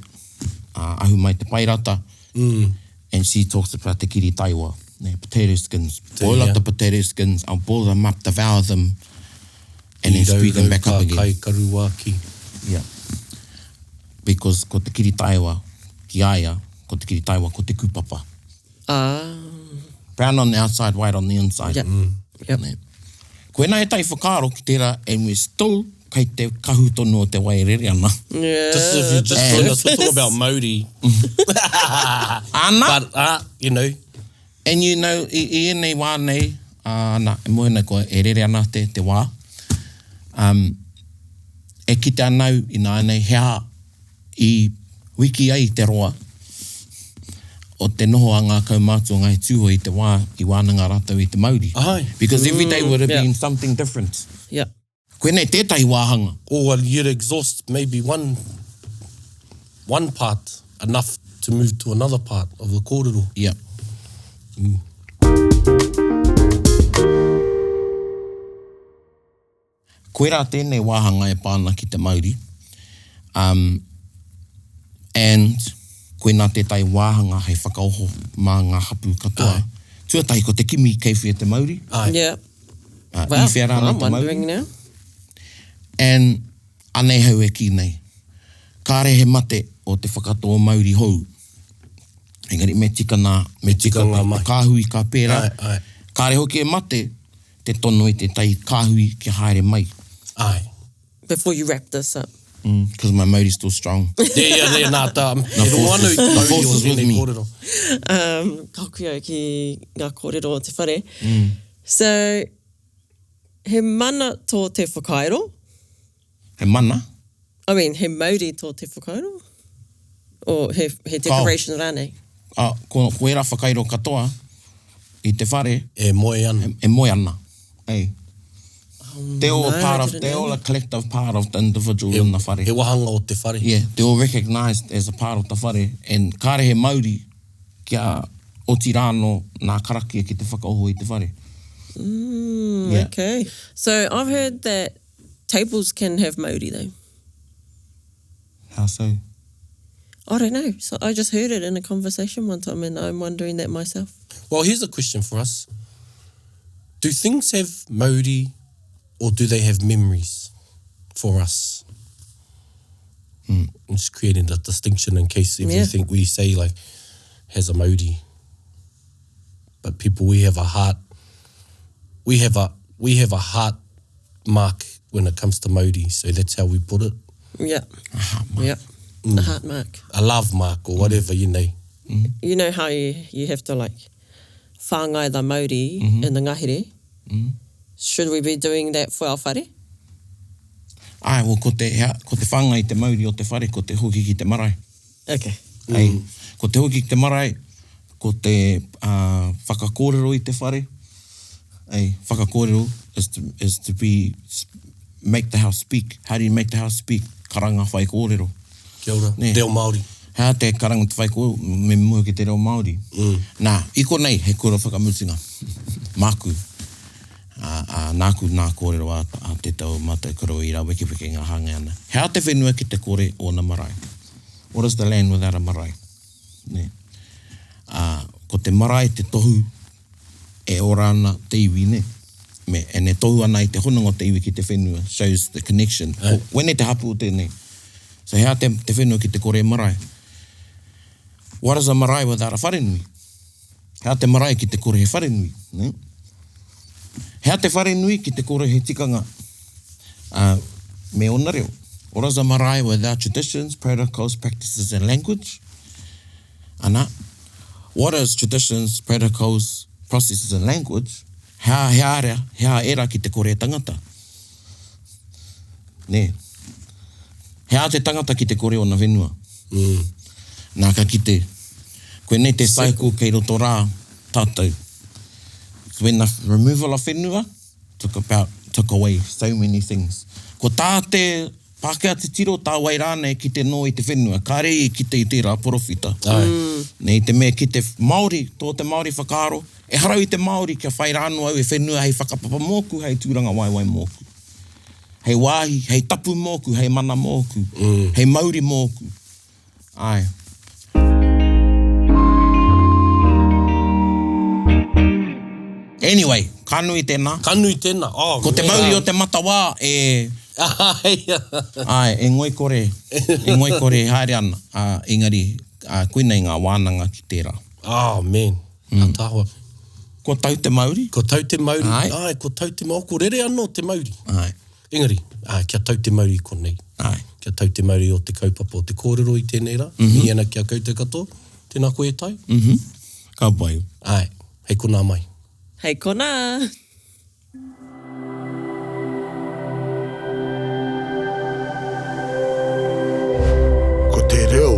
ahu mai te pairata, and she talks about te kiri taiwa, potato skins. Boil up the potato skins, I'll boil them up, devour them, and then spew them back up again. Kai karu wā ki. Yeah. Because ko te kiri taiwa, ki aia, ko te kiri taiwa, ko te kupapa. Brown on the outside, white on the inside. Yep. Yep. Ne. Koena e tai whakaaro ki tērā, and we're still kei te kahu tonu o te wairere ana. Yeah. Just if you just told us we're talking about Mauri. Ana! But, you know, And you know, i enei wā nei, nā, e moena koe e rere ana te wā. E ki te anau i nā nei hea i wiki ai te roa o te noho a ngā kaumātua ngai tūho i te wā, i wānanga rātou i te Māori. Ai. Because every day would have Yeah. been something different. Yep. Koe nei tētahi wāhanga. or you'd exhaust maybe one part enough to move to another part of the kōrero. Yeah. Koe rā tēnei wāhanga e pāna ki te Māori. And koe nā tētai wāhanga hei whakaoho mā ngā hapu katoa. Tuatahi ko te kimi kei whia te Māori. Ai. Yeah. I Wow. whia rāna I'm te Māori. wondering now. And anei hau e ki nei. Kāre he mate o te whakatoa Māori hou. Engari me tika Tikanga me mai. kāhui ka pērā. Ai, ai. Kāre hoki e mate te tono i te tai kāhui ki haere mai. Ai. Before you wrap this up. Because my Mauri's still strong. Yeah, nā tā. The force is with me. Kakuia ki ngā kōrero o te whare. So, he mana tō te whakairo? He mana? I mean, he Mauri tō te whakairo? Or he decoration rānei? Ko era whakairo katoa i te whare. E moe ana. E moe ana. Ei. They're all no, part I of, didn't they're know. all a collective part of the individual in the whare. He wahanga o te whare. Yeah, they're all recognised as a part of the whare. And kāre he Mauri kia o tirano nā karakia ki te whakaoho i te whare. Yeah. Okay. So, I've heard that tables can have Mauri though. How so? I don't know. So I just heard it in a conversation one time and I'm wondering that myself. Well, here's a question for us. Do things have Mauri or do they have memories for us? I'm just creating a distinction in case if you think we say like has a Mauri. But people, we have a heart. We have a heart mark when it comes to Mauri. So that's how we put it. Yeah. A heart mark. Yeah. A heart mark. A love mark or whatever, you know. You know how you have to like whāngai the Mauri in the ngahere? Should we be doing that for our whare? Ai, well, ko te whāngai te Mauri o te whare, ko te hoki ki te marae. Okay. Ai, ko te hoki ki te marae, ko te whakakōrero i te whare. Ai, whakakōrero is to make the house speak. How do you make the house speak? Karanga whai kōrero. Kia ora. Ne. Reo Māori. Hea te karanga te whai kōrero, me mua ki te reo Māori. Nā, iko nei, he kura whakamutinga. Māku. Nāku nā kōrero a te tau mata kuro i rā wiki ngā hanga ana. Hea te whenua ki te kore o na marae. What is the land without a marae? Ne. Ko te marae te tohu e ora ana te iwi, ne? E ne tohu ana i te hononga te iwi ki te whenua. Shows the connection. Wene te hapu o tēnei. So hea te whenua ki te kore marae. What is a marae without a wharenui? Hea te marae ki te kore he wharenui, ne? Hea te wharenui ki te kore he tikanga. Me ona reo. What is a marae without traditions, protocols, practices and language? Ana. What is traditions, protocols, processes and language? Hea era ki te kore tangata. Ne. Hea te tangata ki te kore o na whenua. Nā ka kite. Koe nei te cycle kei roto rā tātou. When the removal of whenua took away so many things. Ko tā te Pākehā te tiro, tā wai rānei ki te no i te whenua. Ka rei ki te i tērā porofita. Nei te mea ki te Māori, tō te Māori whakaaro. E harau i te Māori kia whai rānu au e whenua hei whakapapa mōku, hei tūranga waiwai mōku. Hei wāhi, hei tapu mōku, hei mana mōku. Hei Māori mōku. Ai. Anyway, kanui tēnā. Kanui tēnā. Oh, Ko te Māori o te matawā e... Ai, e ngoi kore haere ana. Engari, koe nei ngā wānanga ki tērā. Oh, man. Tāhua. Ko tau te Māori? Ko tau te Māori. Ai. Ko tau te Māori. Ko rere anō te Māori. Ai. Engari, kia tau te Māori ko nei. Ai. Kia tau te Māori o te kaupapa o te kōrero i tēnei rā. Mi ana kia koutou katoa. Tēnā koe e tai. Ka pai. Ai. Hei kona mai. Hei kona! Ko te reo